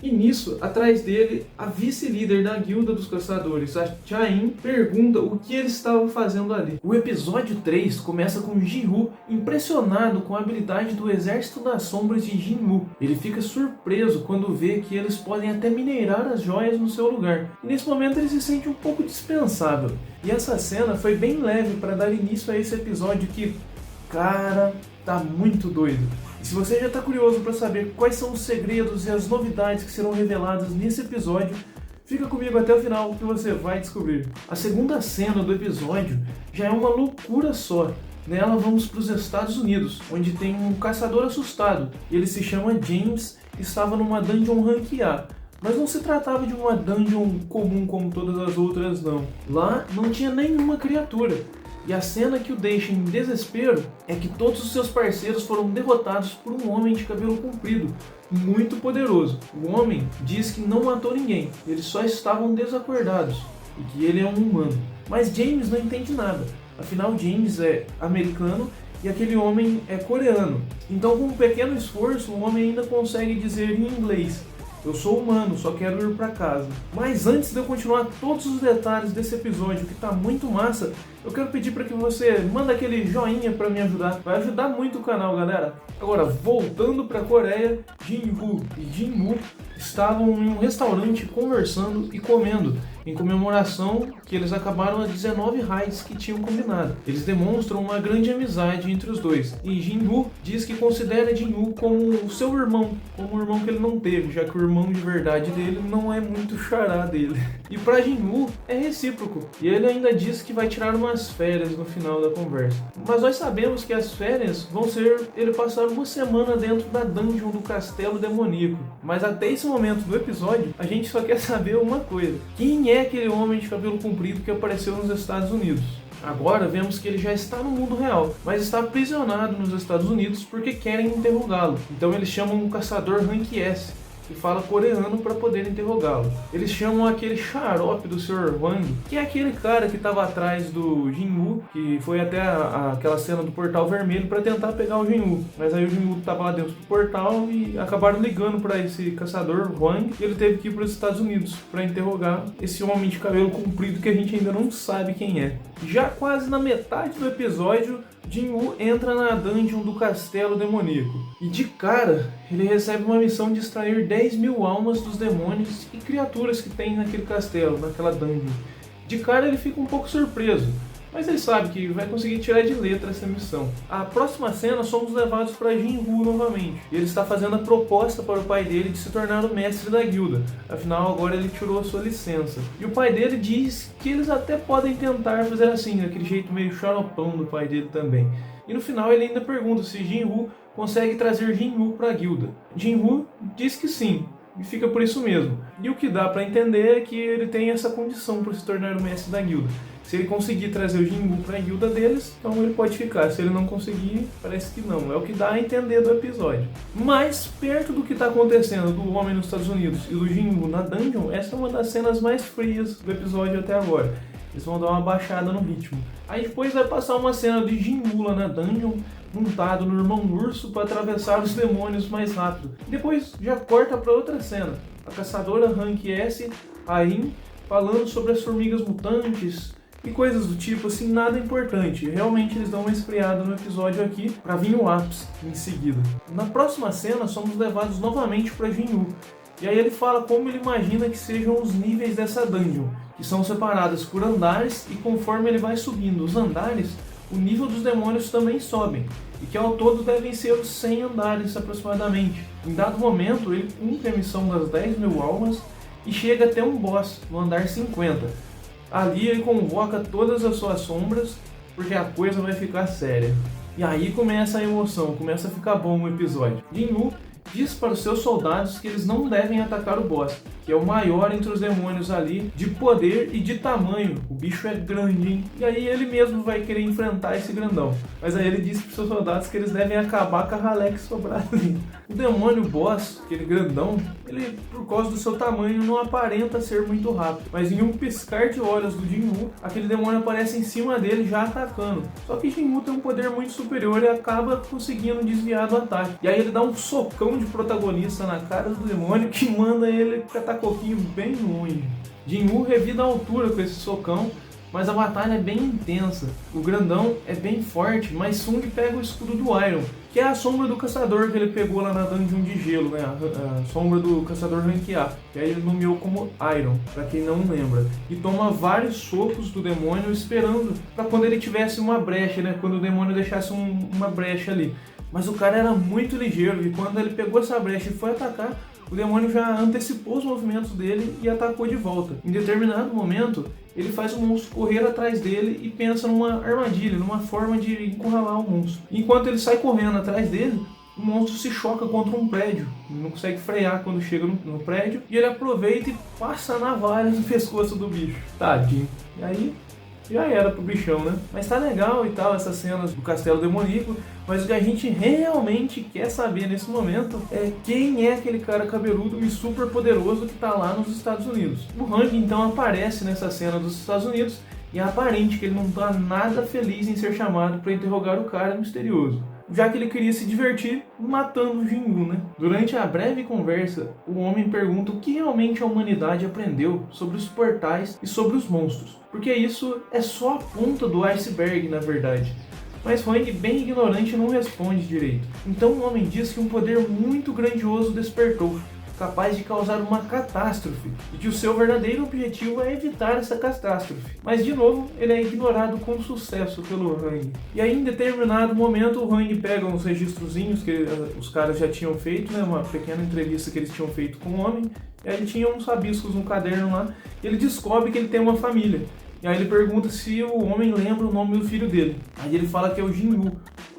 E nisso, atrás dele, a vice-líder da guilda dos caçadores, a Chain, pergunta o que eles estavam fazendo ali. O episódio 3 começa com Jin-Woo impressionado com a habilidade do Exército das Sombras de Jin-Woo. Ele fica surpreso quando vê que eles podem até minerar as joias no seu lugar. E nesse momento ele se sente um pouco dispensável. E essa cena foi bem leve para dar início a esse episódio que, cara, tá muito doido. E se você já está curioso para saber quais são os segredos e as novidades que serão reveladas nesse episódio, fica comigo até o final que você vai descobrir. A segunda cena do episódio já é uma loucura só. Nela vamos para os Estados Unidos, onde tem um caçador assustado. Ele se chama James e estava numa dungeon rank A. Mas não se tratava de uma dungeon comum como todas as outras não. Lá não tinha nenhuma criatura. E a cena que o deixa em desespero é que todos os seus parceiros foram derrotados por um homem de cabelo comprido, muito poderoso. O homem diz que não matou ninguém, eles só estavam desacordados e que ele é um humano. Mas James não entende nada, afinal James é americano e aquele homem é coreano. Então com um pequeno esforço o homem ainda consegue dizer em inglês: eu sou humano, só quero ir pra casa. Mas antes de eu continuar todos os detalhes desse episódio, que tá muito massa, eu quero pedir para que você manda aquele joinha para me ajudar. Vai ajudar muito o canal, galera. Agora, voltando pra Coreia, Jin-Woo e Jin-Woo estavam em um restaurante conversando e comendo, em comemoração que eles acabaram as 19 raids que tinham combinado. Eles demonstram uma grande amizade entre os dois. E Jin-Woo diz que considera Jin-Woo como o seu irmão, como um irmão que ele não teve, já que o irmão de verdade dele não é muito xará dele. E pra Jin-Woo é recíproco. E ele ainda diz que vai tirar umas férias no final da conversa. Mas nós sabemos que as férias vão ser ele passar uma semana dentro da dungeon do castelo demoníaco. Mas até esse momento do episódio, a gente só quer saber uma coisa: quem é aquele homem de cabelo comprido que apareceu nos Estados Unidos? Agora vemos que ele já está no mundo real, mas está aprisionado nos Estados Unidos porque querem interrogá-lo. Então eles chamam um caçador rank S, que fala coreano para poder interrogá-lo. Eles chamam aquele xarope do Sr. Wang, que é aquele cara que estava atrás do Jin-Woo, que foi até aquela cena do portal vermelho para tentar pegar o Jin-Woo. Mas aí o Jin-Woo estava lá dentro do portal e acabaram ligando para esse caçador Wang, e ele teve que ir para os Estados Unidos para interrogar esse homem de cabelo comprido que a gente ainda não sabe quem é. Já quase na metade do episódio, Jin-Woo entra na dungeon do castelo demoníaco. E de cara, ele recebe uma missão de extrair 10.000 almas dos demônios e criaturas que tem naquele castelo, naquela dungeon. De cara ele fica um pouco surpreso, mas ele sabe que vai conseguir tirar de letra essa missão. A próxima cena somos levados para Jin-Woo novamente. Ele está fazendo a proposta para o pai dele de se tornar o mestre da guilda. Afinal, agora ele tirou a sua licença. E o pai dele diz que eles até podem tentar fazer assim, daquele jeito meio xaropão do pai dele também. E no final ele ainda pergunta se Jin-Woo consegue trazer Jin-Woo para a guilda. Jin-Woo diz que sim, e fica por isso mesmo. E o que dá para entender é que ele tem essa condição para se tornar o mestre da guilda. Se ele conseguir trazer o Jin-Woo para a guilda deles, então ele pode ficar. Se ele não conseguir, parece que não. É o que dá a entender do episódio. Mas, perto do que está acontecendo do homem nos Estados Unidos e do Jin-Woo na dungeon, essa é uma das cenas mais frias do episódio até agora. Eles vão dar uma baixada no ritmo. Aí depois vai passar uma cena de Jin-Woo lá na dungeon, montado no irmão urso para atravessar os demônios mais rápido. Depois já corta para outra cena. A caçadora rank S, Ain, falando sobre as formigas mutantes e coisas do tipo, assim, nada importante. Realmente eles dão uma esfriada no episódio aqui para vir o ápice em seguida. Na próxima cena somos levados novamente para Jin-Woo. E aí ele fala como ele imagina que sejam os níveis dessa dungeon, que são separadas por andares, e conforme ele vai subindo os andares, o nível dos demônios também sobem, e que ao todo devem ser os 100 andares aproximadamente. Em dado momento ele cumpre a missão das 10.000 almas e chega até um boss no andar 50. Ali ele convoca todas as suas sombras, porque a coisa vai ficar séria. E aí começa a emoção, começa a ficar bom o episódio. Jin-Woo diz para os seus soldados que eles não devem atacar o boss, que é o maior entre os demônios ali, de poder e de tamanho. O bicho é grande, hein? E aí ele mesmo vai querer enfrentar esse grandão. Mas aí ele diz para os seus soldados que eles devem acabar com a ralé que sobrar ali. O demônio boss, aquele grandão, ele ele, por causa do seu tamanho, não aparenta ser muito rápido. Mas em um piscar de olhos do Jinwoo, aquele demônio aparece em cima dele já atacando. Só que Jinwoo tem um poder muito superior e acaba conseguindo desviar do ataque. E aí ele dá um socão de protagonista na cara do demônio que manda ele catar coquinho bem longe. Jinwoo revida a altura com esse socão, mas a batalha é bem intensa. O grandão é bem forte, mas Sung pega o escudo do Iron, que é a sombra do caçador que ele pegou lá na dungeon de gelo, né? A sombra do caçador rank A, que aí ele nomeou como Iron, pra quem não lembra. E toma vários socos do demônio esperando pra quando ele tivesse uma brecha, né? Quando o demônio deixasse uma brecha ali. Mas o cara era muito ligeiro e quando ele pegou essa brecha e foi atacar, o demônio já antecipou os movimentos dele e atacou de volta. Em determinado momento, ele faz o monstro correr atrás dele e pensa numa armadilha, numa forma de encurralar o monstro. Enquanto ele sai correndo atrás dele, o monstro se choca contra um prédio. Ele não consegue frear quando chega no prédio e ele aproveita e passa a navalha no pescoço do bicho. Tadinho. E aí já era pro bichão, né? Mas tá legal e tal, essas cenas do castelo demoníaco, mas o que a gente realmente quer saber nesse momento é quem é aquele cara cabeludo e super poderoso que tá lá nos Estados Unidos. O Hang então aparece nessa cena dos Estados Unidos e é aparente que ele não tá nada feliz em ser chamado para interrogar o cara misterioso, já que ele queria se divertir matando o Jinwoo, né? Durante a breve conversa, o homem pergunta o que realmente a humanidade aprendeu sobre os portais e sobre os monstros, porque isso é só a ponta do iceberg, na verdade. Mas Hang, bem ignorante, não responde direito. Então o homem diz que um poder muito grandioso despertou, capaz de causar uma catástrofe, e que o seu verdadeiro objetivo é evitar essa catástrofe. Mas de novo, ele é ignorado com sucesso pelo Hang. E aí em determinado momento o Hang pega uns registrozinhos que os caras já tinham feito, né, uma pequena entrevista que eles tinham feito com o homem, e aí ele tinha uns rabiscos no caderno lá, e ele descobre que ele tem uma família. E aí ele pergunta se o homem lembra o nome do filho dele. Aí ele fala que é o Jinwoo,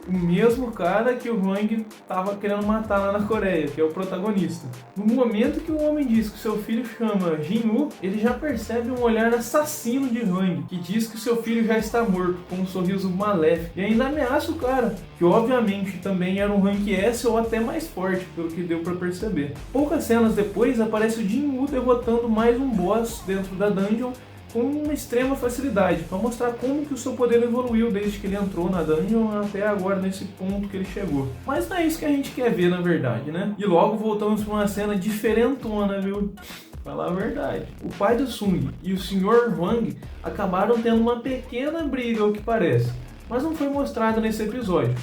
o mesmo cara que o Hang estava querendo matar lá na Coreia, que é o protagonista. No momento que o homem diz que seu filho chama Jinwoo, ele já percebe um olhar assassino de Hang, que diz que seu filho já está morto, com um sorriso maléfico, e ainda ameaça o cara, que obviamente também era um rank S ou até mais forte, pelo que deu para perceber. Poucas cenas depois aparece o Jinwoo derrotando mais um boss dentro da dungeon, com uma extrema facilidade, para mostrar como que o seu poder evoluiu desde que ele entrou na dungeon até agora nesse ponto que ele chegou. Mas não é isso que a gente quer ver, na verdade, né? E logo voltamos para uma cena diferentona, viu? Falar a verdade. O pai do Sung e o Sr. Hwang acabaram tendo uma pequena briga, ao que parece, mas não foi mostrado nesse episódio.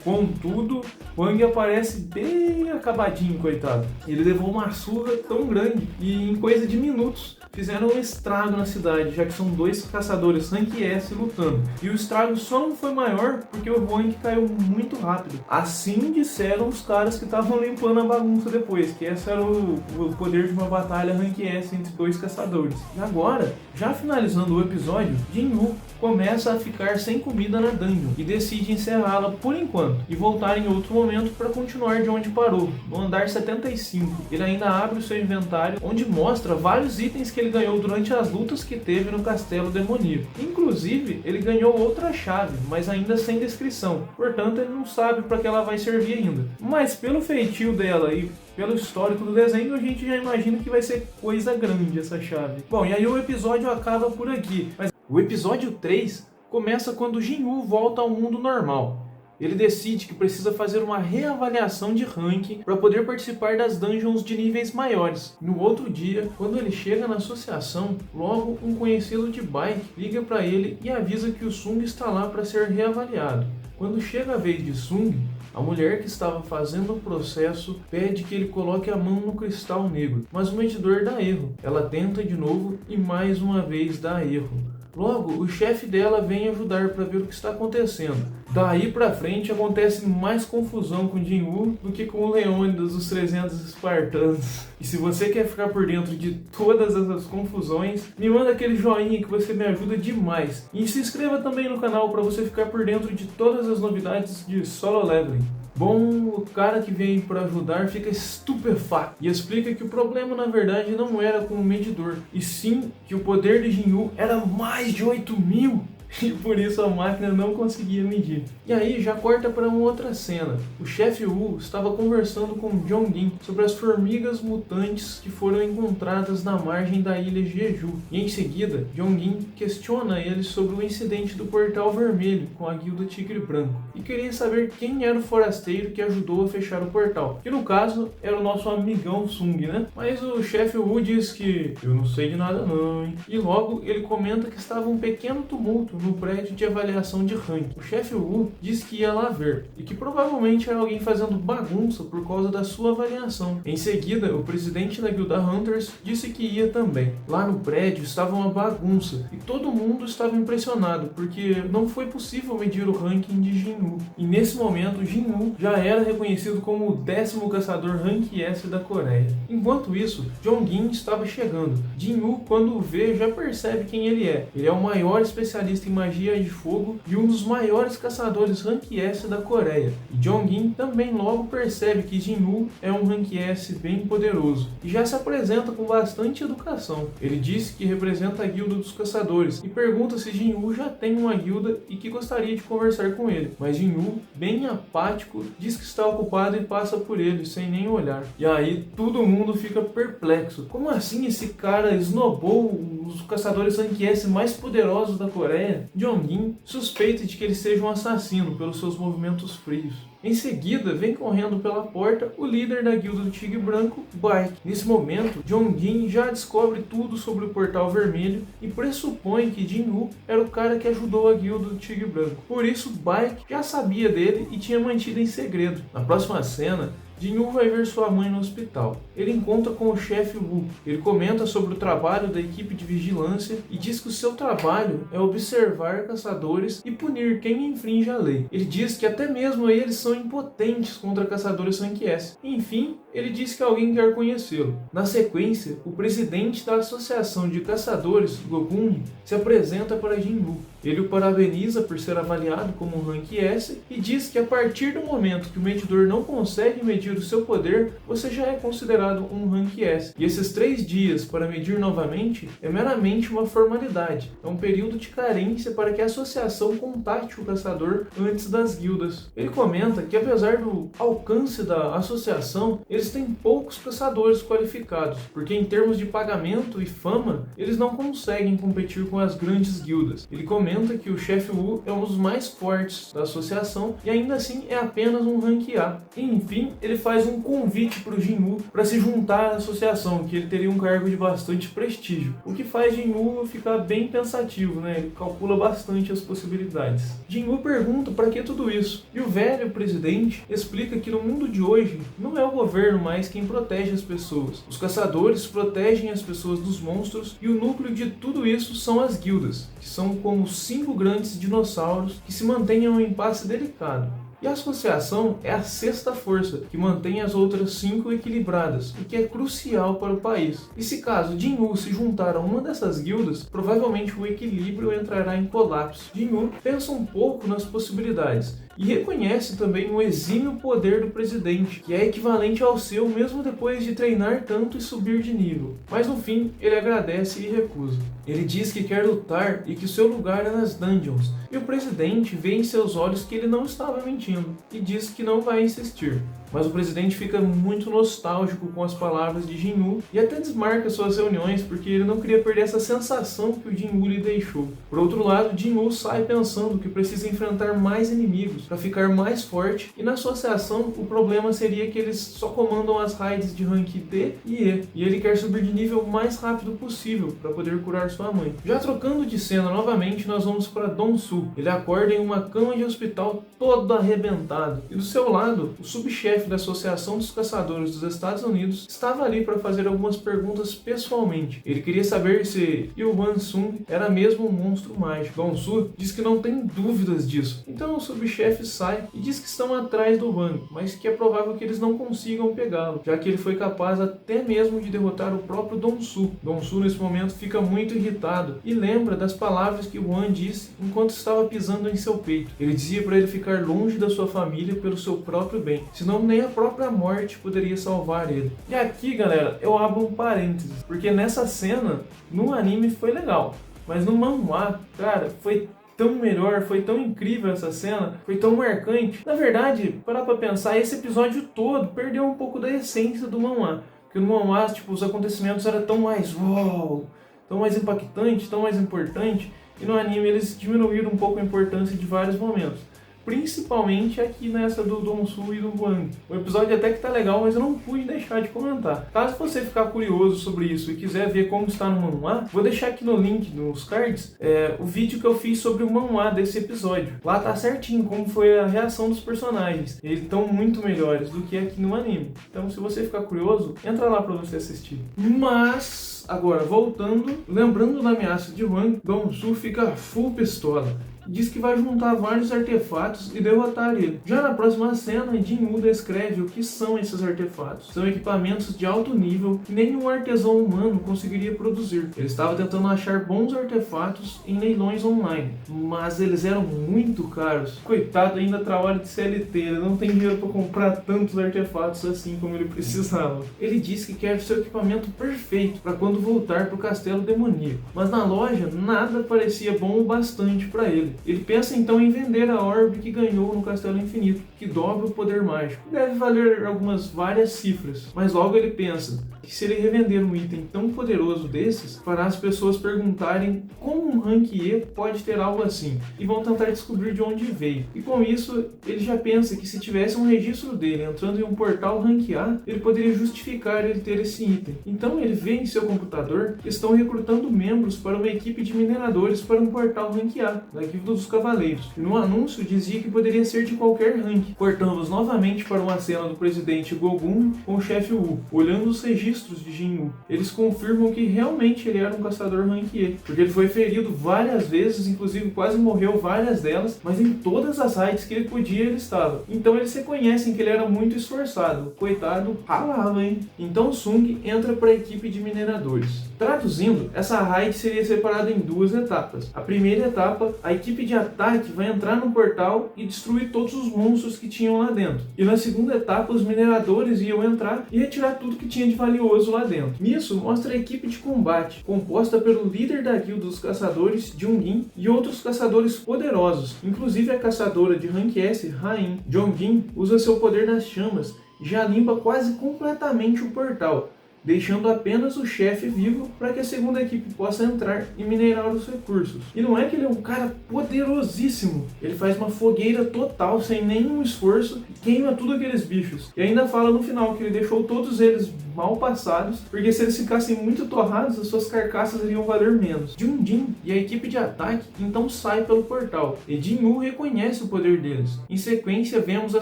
Contudo, Hwang aparece bem acabadinho, coitado. Ele levou uma surra tão grande e em coisa de minutos fizeram um estrago na cidade, já que são dois caçadores rank S lutando. E o estrago só não foi maior porque o Hwang caiu muito rápido. Assim disseram os caras que estavam limpando a bagunça depois, que esse era o poder de uma batalha rank S entre dois caçadores. E agora, já finalizando o episódio, Jinwoo começa a ficar sem comida na dungeon e decide encerrá-la por enquanto e voltar em outro momento para continuar de onde parou, no andar 75. Ele ainda abre o seu inventário, onde mostra vários itens que ele ganhou durante as lutas que teve no castelo demoníaco. Inclusive, ele ganhou outra chave, mas ainda sem descrição, portanto ele não sabe para que ela vai servir ainda. Mas pelo feitio dela e pelo histórico do desenho, a gente já imagina que vai ser coisa grande essa chave. Bom, e aí o episódio acaba por aqui, mas o episódio 3 começa quando Jinwoo volta ao mundo normal. Ele decide que precisa fazer uma reavaliação de ranking para poder participar das dungeons de níveis maiores. No outro dia, quando ele chega na associação, logo um conhecido de bike liga para ele e avisa que o Sung está lá para ser reavaliado. Quando chega a vez de Sung, a mulher que estava fazendo o processo pede que ele coloque a mão no cristal negro, mas o medidor dá erro. Ela tenta de novo e mais uma vez dá erro. Logo, o chefe dela vem ajudar para ver o que está acontecendo. Daí pra frente acontece mais confusão com Jinwoo do que com o Leônidas dos 300 espartanos. E se você quer ficar por dentro de todas essas confusões, me manda aquele joinha que você me ajuda demais. E se inscreva também no canal para você ficar por dentro de todas as novidades de Solo Leveling. Bom, o cara que vem para ajudar fica estupefato e explica que o problema na verdade não era com o medidor, e sim que o poder de Jinwoo era mais de 8.000. e por isso a máquina não conseguia medir. E aí já corta para uma outra cena. O chefe Wu estava conversando com Jong-in sobre as formigas mutantes que foram encontradas na margem da ilha Jeju. E em seguida, Jong-in questiona ele sobre o incidente do portal vermelho com a guilda Tigre Branco e queria saber quem era o forasteiro que ajudou a fechar o portal, que no caso era o nosso amigão Sung, né? Mas o chefe Wu diz que eu não sei de nada não, hein? E logo ele comenta que estava um pequeno tumulto no prédio de avaliação de rank. O chefe Wu diz que ia lá ver e que provavelmente era alguém fazendo bagunça por causa da sua avaliação. Em seguida, o presidente da guilda Hunters disse que ia também. Lá no prédio estava uma bagunça e todo mundo estava impressionado porque não foi possível medir o ranking de Jin-Woo. E nesse momento, Jin-Woo já era reconhecido como o 10º caçador Rank S da Coreia. Enquanto isso, Jong-in estava chegando. Jin-Woo, quando o vê, já percebe quem ele é. Ele é o maior especialista em magia de fogo e um dos maiores caçadores Rank S da Coreia. E Jong-in também logo percebe que Jin-Woo é um Rank S bem poderoso e já se apresenta com bastante educação. Ele diz que representa a guilda dos caçadores e pergunta se Jin-Woo já tem uma guilda e que gostaria de conversar com ele. Mas Jin-Woo, bem apático, diz que está ocupado e passa por ele sem nem olhar. E aí todo mundo fica perplexo. Como assim esse cara esnobou os caçadores Rank S mais poderosos da Coreia? Jong-in suspeita de que ele seja um assassino pelos seus movimentos frios. Em seguida, vem correndo pela porta o líder da guilda do Tigre Branco, Baek. Nesse momento, Jong-in já descobre tudo sobre o portal vermelho e pressupõe que Jin-Woo era o cara que ajudou a guilda do Tigre Branco. Por isso, Baek já sabia dele e tinha mantido em segredo. Na próxima cena, Jin-Woo vai ver sua mãe no hospital. Ele encontra com o chefe Wu. Ele comenta sobre o trabalho da equipe de vigilância e diz que o seu trabalho é observar caçadores e punir quem infringe a lei. Ele diz que até mesmo eles são impotentes contra caçadores Rank S. Enfim, ele diz que alguém quer conhecê-lo. Na sequência, o presidente da Associação de Caçadores, Gobun, se apresenta para Jin-Woo. Ele o parabeniza por ser avaliado como um Rank S e diz que a partir do momento que o medidor não consegue medir o seu poder, você já é considerado um Rank S. E esses 3 dias para medir novamente é meramente uma formalidade. É um período de carência para que a associação contate o caçador antes das guildas. Ele comenta que apesar do alcance da associação, eles têm poucos caçadores qualificados, porque em termos de pagamento e fama, eles não conseguem competir com as grandes guildas. Ele comenta que o chefe Wu é um dos mais fortes da associação e ainda assim é apenas um Rank A. E, enfim, ele faz um convite para o Jin-Woo para se juntar à associação, que ele teria um cargo de bastante prestígio, o que faz Jin-Woo ficar bem pensativo, né? Ele calcula bastante as possibilidades. Jin-Woo pergunta para que tudo isso, e o velho presidente explica que no mundo de hoje não é o governo mais quem protege as pessoas. Os caçadores protegem as pessoas dos monstros e o núcleo de tudo isso são as guildas, que são como 5 grandes dinossauros que se mantêm em um impasse delicado. E a associação é a 6ª força, que mantém as outras 5 equilibradas, o que é crucial para o país. E se caso Jin-Woo se juntar a uma dessas guildas, provavelmente o equilíbrio entrará em colapso. Jin-Woo pensa um pouco nas possibilidades e reconhece também o exímio poder do presidente, que é equivalente ao seu mesmo depois de treinar tanto e subir de nível. Mas no fim, ele agradece e recusa. Ele diz que quer lutar e que seu lugar é nas dungeons, e o presidente vê em seus olhos que ele não estava mentindo, e diz que não vai insistir. Mas o presidente fica muito nostálgico com as palavras de Jin-Woo e até desmarca suas reuniões porque ele não queria perder essa sensação que o Jin-Woo lhe deixou. Por outro lado, Jin-Woo sai pensando que precisa enfrentar mais inimigos para ficar mais forte e na associação o problema seria que eles só comandam as raids de rank D e ele quer subir de nível o mais rápido possível para poder curar sua mãe. Já trocando de cena novamente, nós vamos para Dong-Soo. Ele acorda em uma cama de hospital todo arrebentado e do seu lado, o subchefe da Associação dos Caçadores dos Estados Unidos estava ali para fazer algumas perguntas pessoalmente. Ele queria saber se Yu-Wan Sung era mesmo um monstro mágico. Dong-Soo diz que não tem dúvidas disso. Então o subchefe sai e diz que estão atrás do Wang, mas que é provável que eles não consigam pegá-lo, já que ele foi capaz até mesmo de derrotar o próprio Dong-Soo. Dong-Soo nesse momento fica muito irritado e lembra das palavras que Wang disse enquanto estava pisando em seu peito. Ele dizia para ele ficar longe da sua família pelo seu próprio bem, senão nem a própria morte poderia salvar ele. E aqui, galera, eu abro um parênteses, porque nessa cena, no anime foi legal, mas no manhwa, cara, foi tão melhor, foi tão incrível essa cena, foi tão marcante. Na verdade, parar pra pensar, esse episódio todo perdeu um pouco da essência do manhwa. Porque no manhwa, tipo, os acontecimentos eram tão mais uau, tão mais impactantes, tão mais importantes. E no anime eles diminuíram um pouco a importância de vários momentos. Principalmente aqui nessa do Dong-soo e do Hwang. O episódio até que tá legal, mas eu não pude deixar de comentar. Caso você ficar curioso sobre isso e quiser ver como está no manhwa, vou deixar aqui no link, nos cards, o vídeo que eu fiz sobre o manhwa desse episódio. Lá tá certinho como foi a reação dos personagens. Eles estão muito melhores do que aqui no anime. Então se você ficar curioso, entra lá pra você assistir. Mas, agora voltando, lembrando da ameaça de Hwang, Dong-soo fica full pistola. Diz que vai juntar vários artefatos e derrotar ele. Já na próxima cena, Jin-woo descreve o que são esses artefatos. São equipamentos de alto nível que nenhum artesão humano conseguiria produzir. Ele estava tentando achar bons artefatos em leilões online, mas eles eram muito caros. Coitado, ainda trabalha de CLT, ele não tem dinheiro para comprar tantos artefatos assim como ele precisava. Ele diz que quer seu equipamento perfeito para quando voltar para o castelo demoníaco, mas na loja nada parecia bom o bastante para ele. Ele pensa então em vender a orbe que ganhou no Castelo Infinito, que dobra o poder mágico. Deve valer várias cifras, mas logo ele pensa que se ele revender um item tão poderoso desses, fará as pessoas perguntarem como um Rank E pode ter algo assim, e vão tentar descobrir de onde veio. E com isso, ele já pensa que se tivesse um registro dele entrando em um portal Rank A, ele poderia justificar ele ter esse item. Então ele vê em seu computador que estão recrutando membros para uma equipe de mineradores para um portal Rank A, da Guilda dos Cavaleiros. E no anúncio dizia que poderia ser de qualquer rank. Cortamos novamente para uma cena do presidente Gogun com o chefe Wu, olhando os registros de Jin-woo. Eles confirmam que realmente ele era um caçador Rank E, porque ele foi ferido várias vezes, inclusive quase morreu várias delas, mas em todas as raids que ele podia ele estava. Então eles reconhecem que ele era muito esforçado. Coitado, ralava, hein? Então Sung entra para a equipe de mineradores. Traduzindo, essa raid seria separada em duas etapas. A primeira etapa, a equipe de ataque vai entrar no portal e destruir todos os monstros que tinham lá dentro. E na segunda etapa, os mineradores iam entrar e retirar tudo que tinha de valioso lá dentro. Nisso, mostra a equipe de combate, composta pelo líder da guilda dos caçadores, Jung-in, e outros caçadores poderosos, inclusive a caçadora de Rank S, Rain. Jung-in usa seu poder nas chamas e já limpa quase completamente o portal, deixando apenas o chefe vivo para que a segunda equipe possa entrar e minerar os recursos. E não é que ele é um cara poderosíssimo, ele faz uma fogueira total, sem nenhum esforço, e queima tudo aqueles bichos. E ainda fala no final que ele deixou todos eles mal passados, porque se eles ficassem muito torrados, as suas carcaças iriam valer menos. Jun-jin e a equipe de ataque então sai pelo portal, e Jin-woo reconhece o poder deles. Em sequência, vemos a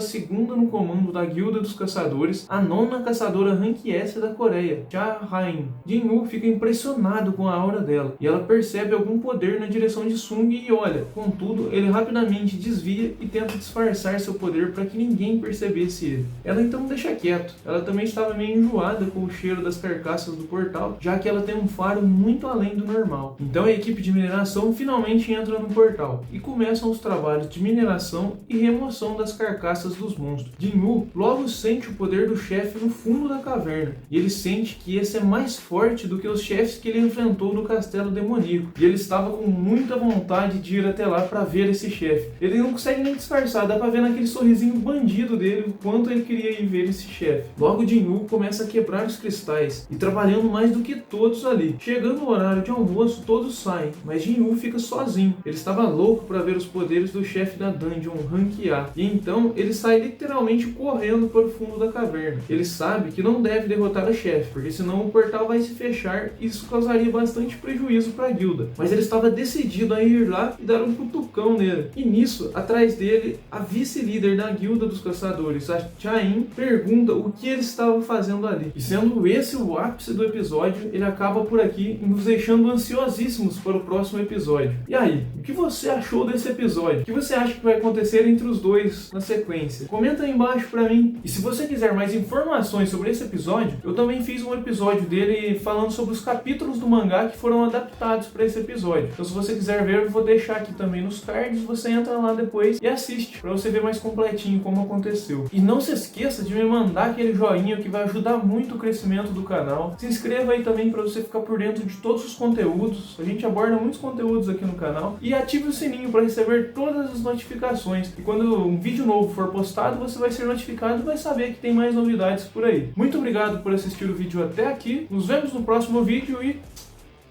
segunda no comando da Guilda dos Caçadores, a nona caçadora Rank S da Coreia, Cha-Rain. Jin-woo fica impressionado com a aura dela, e ela percebe algum poder na direção de Sung e olha. Contudo, ele rapidamente desvia e tenta disfarçar seu poder para que ninguém percebesse ele. Ela então deixa quieto. Ela também estava meio enjoada com o cheiro das carcaças do portal, já que ela tem um faro muito além do normal. Então a equipe de mineração finalmente entra no portal e começam os trabalhos de mineração e remoção das carcaças dos monstros. Jin-woo logo sente o poder do chefe no fundo da caverna, e ele sente que esse é mais forte do que os chefes que ele enfrentou no castelo demoníaco, e ele estava com muita vontade de ir até lá para ver esse chefe. Ele não consegue nem disfarçar, dá para ver naquele sorrisinho bandido dele o quanto ele queria ir ver esse chefe. Logo Jin-woo começa a quebrar os cristais e trabalhando mais do que todos ali. Chegando o horário de almoço, todos saem, mas Jin-woo fica sozinho. Ele estava louco para ver os poderes do chefe da dungeon, Rank A, e então ele sai literalmente correndo para o fundo da caverna. Ele sabe que não deve derrotar o chefe, porque senão o portal vai se fechar e isso causaria bastante prejuízo para a guilda. Mas ele estava decidido a ir lá e dar um cutucão nele. E nisso, atrás dele, a vice-líder da Guilda dos Caçadores, a Cha-in, pergunta o que ele estava fazendo ali. E sendo esse o ápice do episódio, ele acaba por aqui nos deixando ansiosíssimos para o próximo episódio. E aí, o que você achou desse episódio? O que você acha que vai acontecer entre os dois na sequência? Comenta aí embaixo para mim. E se você quiser mais informações sobre esse episódio, eu também fiz fiz um episódio dele falando sobre os capítulos do mangá que foram adaptados para esse episódio. Então se você quiser ver, eu vou deixar aqui também nos cards, você entra lá depois e assiste, para você ver mais completinho como aconteceu. E não se esqueça de me mandar aquele joinha que vai ajudar muito o crescimento do canal. Se inscreva aí também para você ficar por dentro de todos os conteúdos. A gente aborda muitos conteúdos aqui no canal. E ative o sininho para receber todas as notificações. E quando um vídeo novo for postado, você vai ser notificado e vai saber que tem mais novidades por aí. Muito obrigado por assistir o vídeo até aqui. Nos vemos no próximo vídeo e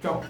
tchau!